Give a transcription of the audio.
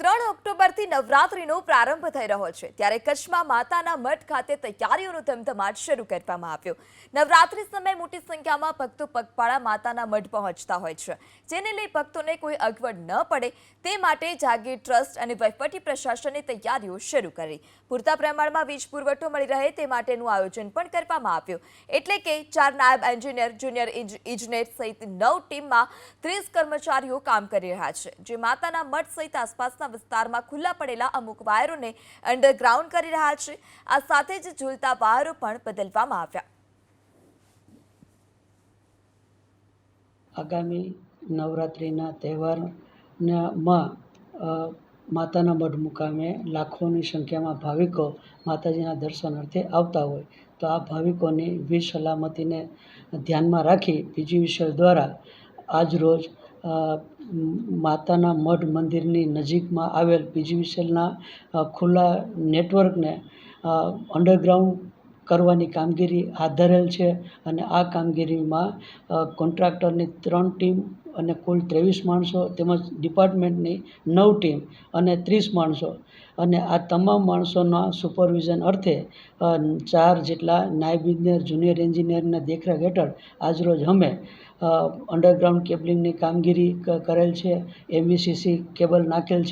3 ઓક્ટોબરથી નવરાત્રીનો પ્રારંભ થઈ રહ્યો છે ત્યારે કચ્છમાં માતાના મઠ ખાતે તૈયારીઓનો ધમધમાટ શરૂ કરવામાં આવ્યો। નવરાત્રી સમયે મોટી સંખ્યામાં ભક્તો પગપાળા માતાના મઠ પહોંચતા હોય છે, જેને લઈ ભક્તોને કોઈ અગવડ ન પડે તે માટે જાગીર ટ્રસ્ટ અને વહીવટી પ્રશાસને તૈયારીઓ શરૂ કરી। પૂરતા પ્રમાણમાં વીજ પુરવઠો મળી રહે તે માટેનું આયોજન પણ કરવામાં આવ્યું, એટલે કે 4 નાયબ એન્જિનિયર, જુનિયર ઇજનેર સહિત 9 ટીમમાં 30 કર્મચારીઓ કામ કરી રહ્યા છે, જે માતાના મઠ સહિત આસપાસના વિસ્તારમાં ખુલ્લા પડેલા અમુક વાયરોને અંડરગ્રાઉન્ડ કરી રહ્યા છે। આ સાથે જ ઝૂલતા વાયરો પણ બદલવામાં આવ્યા। આગામી નવરાત્રિના તહેવારમાં માતાના મઢ મુકામે લાખોની સંખ્યામાં ભાવિકો માતાજીના દર્શનાર્થે આવતા હોય, તો આ ભાવિકોની વીજ સલામતીને ધ્યાનમાં રાખી પીજીવીસીએલ દ્વારા આજરોજ માતાના મઢ મંદિરની નજીકમાં આવેલ પીજીવીસીએલના ખુલ્લા નેટવર્કને અંડરગ્રાઉન્ડ કરવાની કામગીરી હાથ ધરેલ છે અને આ કામગીરીમાં કોન્ટ્રાક્ટરની 3 ટીમ અને કુલ 23 માણસો તેમજ ડિપાર્ટમેન્ટની 9 ટીમ અને 30 માણસો અને આ તમામ માણસોના સુપરવિઝન અર્થે 4 જેટલા નાયબ ઇજનેર, જુનિયર એન્જિનિયરના દેખરેખ હેઠળ આજરોજ અમે અંડરગ્રાઉન્ડ કેબલિંગની કામગીરી કરેલ છે, એમવીસીસી કેબલ નાખેલ છે।